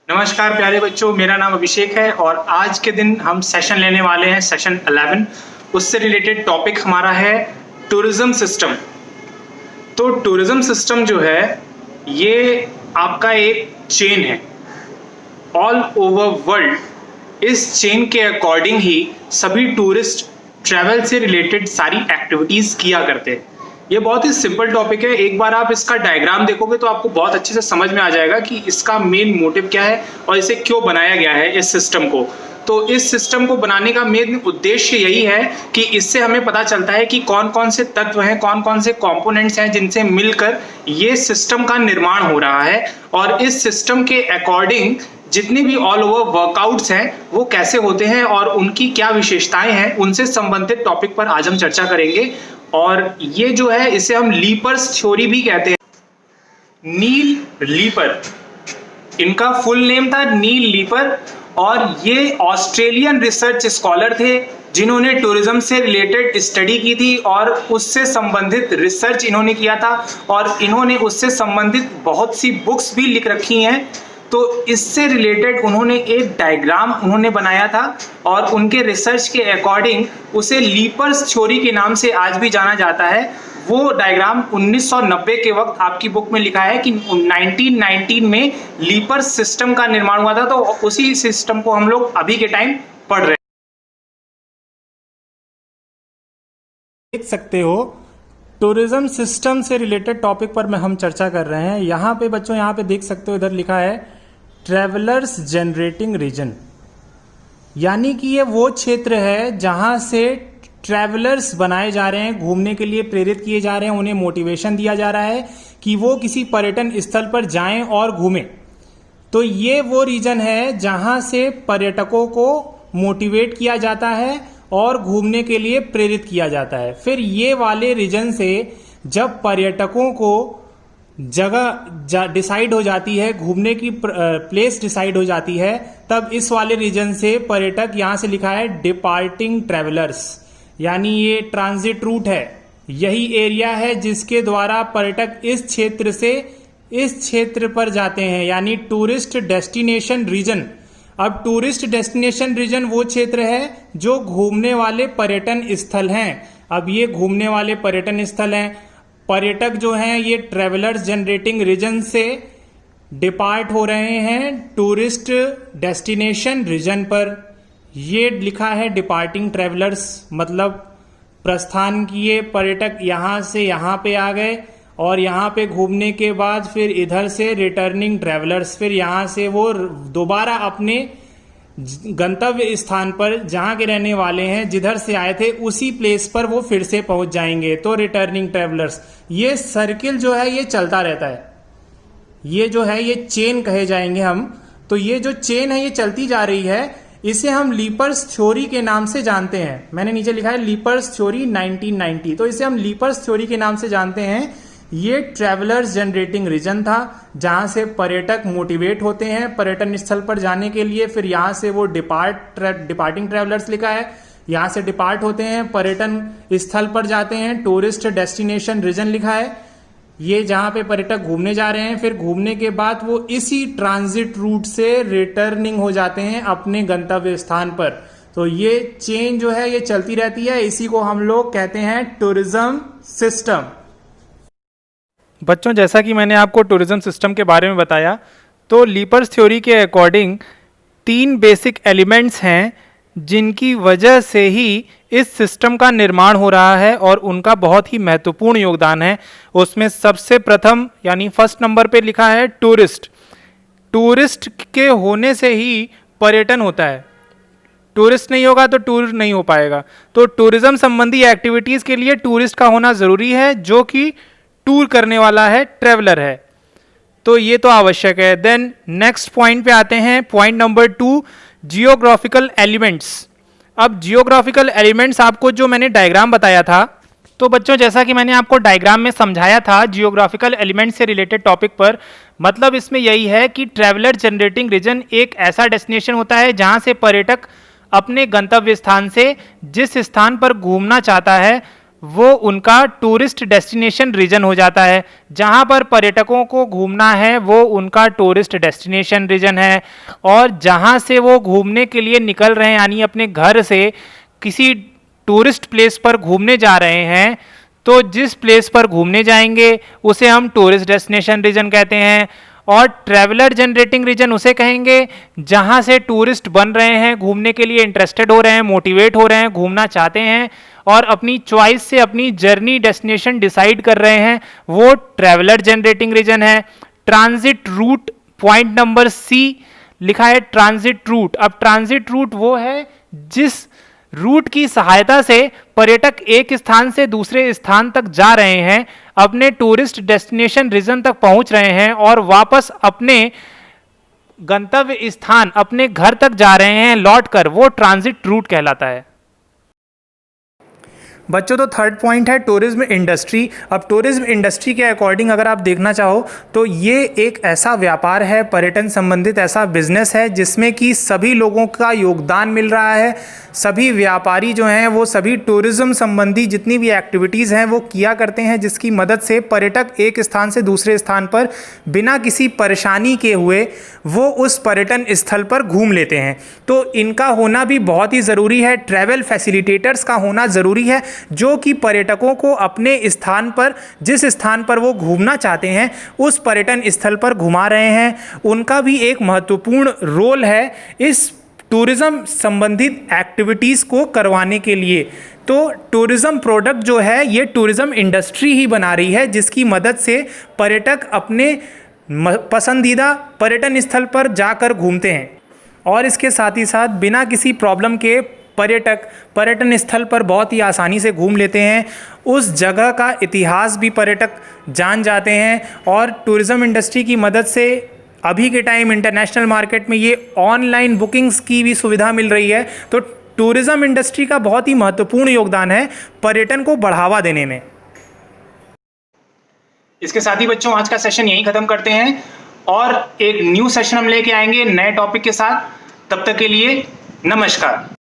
नमस्कार प्यारे बच्चों, मेरा नाम अभिषेक है और आज के दिन हम सेशन लेने वाले हैं सेशन 11। उससे रिलेटेड टॉपिक हमारा है टूरिज्म सिस्टम। तो टूरिज्म सिस्टम जो है ये आपका एक चेन है ऑल ओवर वर्ल्ड। इस चेन के अकॉर्डिंग ही सभी टूरिस्ट ट्रैवल से रिलेटेड सारी एक्टिविटीज किया करते हैं। ये बहुत ही सिंपल टॉपिक है। एक बार आप इसका डायग्राम देखोगे तो आपको बहुत अच्छे से समझ में आ जाएगा कि इसका मेन मोटिव क्या है और इसे क्यों बनाया गया है इस सिस्टम को। तो इस सिस्टम को बनाने का मेन उद्देश्य यही है कि इससे हमें पता चलता है कि कौन कौन से तत्व हैं, कौन कौन से कंपोनेंट्स हैं जिनसे मिलकर ये सिस्टम का निर्माण हो रहा है, और इस सिस्टम के अकॉर्डिंग जितने भी ऑल ओवर वर्कआउट्स हैं वो कैसे होते हैं और उनकी क्या विशेषताएं हैं, उनसे संबंधित टॉपिक पर आज हम चर्चा करेंगे। और ये जो है इसे हम लीपर्स थ्योरी भी कहते हैं। नील लीपर, इनका फुल नेम था नील लीपर, और ये ऑस्ट्रेलियन रिसर्च स्कॉलर थे जिन्होंने टूरिज्म से रिलेटेड स्टडी की थी और उससे संबंधित रिसर्च इन्होंने किया था और इन्होंने उससे संबंधित बहुत सी बुक्स भी लिख रखी हैं। तो इससे रिलेटेड उन्होंने एक डायग्राम उन्होंने बनाया था और उनके रिसर्च के अकॉर्डिंग उसे लीपर्स थ्योरी के नाम से आज भी जाना जाता है। वो डायग्राम 1990 के वक्त आपकी बुक में लिखा है कि 1919 में लीपर्स सिस्टम का निर्माण हुआ था। तो उसी सिस्टम को हम लोग अभी के टाइम पढ़ रहे हैं। देख सकते हो टूरिज्म सिस्टम से रिलेटेड टॉपिक पर में हम चर्चा कर रहे हैं। यहाँ पे बच्चों, यहाँ पे देख सकते हो इधर लिखा है ट्रैवलर्स जनरेटिंग रीजन, यानी कि ये वो क्षेत्र है जहाँ से ट्रैवलर्स बनाए जा रहे हैं, घूमने के लिए प्रेरित किए जा रहे हैं, उन्हें मोटिवेशन दिया जा रहा है कि वो किसी पर्यटन स्थल पर जाएं और घूमें। तो ये वो रीजन है जहाँ से पर्यटकों को मोटिवेट किया जाता है और घूमने के लिए प्रेरित किया जाता है। फिर ये वाले रीजन से जब पर्यटकों को जगह डिसाइड हो जाती है, घूमने की प्लेस डिसाइड हो जाती है, तब इस वाले रीजन से पर्यटक, यहाँ से लिखा है डिपार्टिंग ट्रैवलर्स, यानी ये ट्रांजिट रूट है, यही एरिया है जिसके द्वारा पर्यटक इस क्षेत्र से इस क्षेत्र पर जाते हैं, यानी टूरिस्ट डेस्टिनेशन रीजन। अब टूरिस्ट डेस्टिनेशन रीजन वो क्षेत्र है जो घूमने वाले पर्यटन स्थल हैं। अब ये घूमने वाले पर्यटन स्थल हैं, पर्यटक जो हैं ये ट्रेवलर्स जनरेटिंग रीजन से डिपार्ट हो रहे हैं टूरिस्ट डेस्टिनेशन रीजन पर। ये लिखा है डिपार्टिंग ट्रेवलर्स, मतलब प्रस्थान किए पर्यटक, यहाँ से यहाँ पे आ गए और यहाँ पे घूमने के बाद फिर इधर से रिटर्निंग ट्रैवलर्स, फिर यहाँ से वो दोबारा अपने गंतव्य स्थान पर जहाँ के रहने वाले हैं, जिधर से आए थे उसी प्लेस पर वो फिर से पहुंच जाएंगे, तो रिटर्निंग ट्रैवलर्स। ये सर्किल जो है ये चलता रहता है, ये जो है ये चेन कहे जाएंगे हम। तो ये जो चेन है ये चलती जा रही है, इसे हम लीपर्स थ्योरी के नाम से जानते हैं। मैंने नीचे लिखा है लीपर्स थ्योरी 1990, तो इसे हम लीपर्स थ्योरी के नाम से जानते हैं। ये ट्रैवलर्स जनरेटिंग रीजन था जहां से पर्यटक मोटिवेट होते हैं पर्यटन स्थल पर जाने के लिए। फिर यहां से वो डिपार्टिंग ट्रैवलर्स लिखा है, यहां से डिपार्ट होते हैं पर्यटन स्थल पर जाते हैं, टूरिस्ट डेस्टिनेशन रीजन लिखा है, ये जहां पे पर्यटक घूमने जा रहे हैं। फिर घूमने के बाद वो इसी ट्रांजिट रूट से रिटर्निंग हो जाते हैं अपने गंतव्य स्थान पर। तो ये चेन जो है ये चलती रहती है, इसी को हम लोग कहते हैं टूरिज्म सिस्टम। बच्चों, जैसा कि मैंने आपको टूरिज्म सिस्टम के बारे में बताया, तो लीपर्स थ्योरी के अकॉर्डिंग 3 बेसिक एलिमेंट्स हैं जिनकी वजह से ही इस सिस्टम का निर्माण हो रहा है और उनका बहुत ही महत्वपूर्ण योगदान है। उसमें सबसे प्रथम यानी फर्स्ट नंबर पे लिखा है टूरिस्ट। टूरिस्ट के होने से ही पर्यटन होता है, टूरिस्ट नहीं होगा तो टूर नहीं हो पाएगा। तो टूरिज्म संबंधी एक्टिविटीज़ के लिए टूरिस्ट का होना ज़रूरी है, जो कि टूर करने वाला है, ट्रेवलर है। तो ये तो आवश्यक है। देन नेक्स्ट पॉइंट पे आते हैं, पॉइंट नंबर 2, जियोग्राफिकल एलिमेंट्स। अब जियोग्राफिकल एलिमेंट्स आपको जो मैंने डायग्राम बताया था, तो बच्चों जैसा कि मैंने आपको डायग्राम में समझाया था जियोग्राफिकल एलिमेंट्स से रिलेटेड टॉपिक पर, मतलब इसमें यही है कि ट्रैवलर जनरेटिंग रीजन एक ऐसा डेस्टिनेशन होता है जहां से पर्यटक अपने गंतव्य स्थान से जिस स्थान पर घूमना चाहता है वो उनका टूरिस्ट डेस्टिनेशन रीजन हो जाता है। जहाँ पर पर्यटकों को घूमना है वो उनका टूरिस्ट डेस्टिनेशन रीजन है। और जहाँ से वो घूमने के लिए निकल रहे हैं, यानी अपने घर से किसी टूरिस्ट प्लेस पर घूमने जा रहे हैं, तो जिस प्लेस पर घूमने जाएंगे उसे हम टूरिस्ट डेस्टिनेशन रीजन कहते हैं। और ट्रैवलर जनरेटिंग रीजन उसे कहेंगे जहां से टूरिस्ट बन रहे हैं, घूमने के लिए इंटरेस्टेड हो रहे हैं, मोटिवेट हो रहे हैं, घूमना चाहते हैं और अपनी चॉइस से अपनी जर्नी डेस्टिनेशन डिसाइड कर रहे हैं, वो ट्रैवलर जनरेटिंग रीजन है। Transit route, point number C लिखा है ट्रांजिट रूट। अब ट्रांजिट रूट वो है जिस रूट की सहायता से पर्यटक एक स्थान से दूसरे स्थान तक जा रहे हैं, अपने टूरिस्ट डेस्टिनेशन रीजन तक पहुंच रहे हैं और वापस अपने गंतव्य स्थान, अपने घर तक जा रहे हैं लौटकर, वो ट्रांजिट रूट कहलाता है। बच्चों तो थर्ड पॉइंट है टूरिज्म इंडस्ट्री। अब टूरिज्म इंडस्ट्री के अकॉर्डिंग अगर आप देखना चाहो तो ये एक ऐसा व्यापार है, पर्यटन संबंधित ऐसा बिजनेस है जिसमें कि सभी लोगों का योगदान मिल रहा है। सभी व्यापारी जो हैं वो सभी टूरिज्म संबंधी जितनी भी एक्टिविटीज़ हैं वो किया करते हैं, जिसकी मदद से पर्यटक एक स्थान से दूसरे स्थान पर बिना किसी परेशानी के हुए वो उस पर्यटन स्थल पर घूम लेते हैं। तो इनका होना भी बहुत ही ज़रूरी है। ट्रैवल फैसिलिटेटर्स का होना ज़रूरी है जो कि पर्यटकों को अपने स्थान पर, जिस स्थान पर वो घूमना चाहते हैं उस पर्यटन स्थल पर घुमा रहे हैं। उनका भी एक महत्वपूर्ण रोल है इस टूरिज्म संबंधित एक्टिविटीज़ को करवाने के लिए। तो टूरिज्म प्रोडक्ट जो है ये टूरिज्म इंडस्ट्री ही बना रही है, जिसकी मदद से पर्यटक अपने पसंदीदा पर्यटन स्थल पर जाकर घूमते हैं और इसके साथ ही साथ बिना किसी प्रॉब्लम के पर्यटक पर्यटन स्थल पर बहुत ही आसानी से घूम लेते हैं। उस जगह का इतिहास भी पर्यटक जान जाते हैं और टूरिज़्म इंडस्ट्री की मदद से अभी के टाइम इंटरनेशनल मार्केट में ये ऑनलाइन बुकिंग्स की भी सुविधा मिल रही है। तो टूरिज़्म इंडस्ट्री का बहुत ही महत्वपूर्ण योगदान है पर्यटन को बढ़ावा देने में। इसके साथ ही बच्चों आज का सेशन यहीं खत्म करते हैं और एक न्यू सेशन हम लेके आएंगे नए टॉपिक के साथ। तब तक के लिए नमस्कार।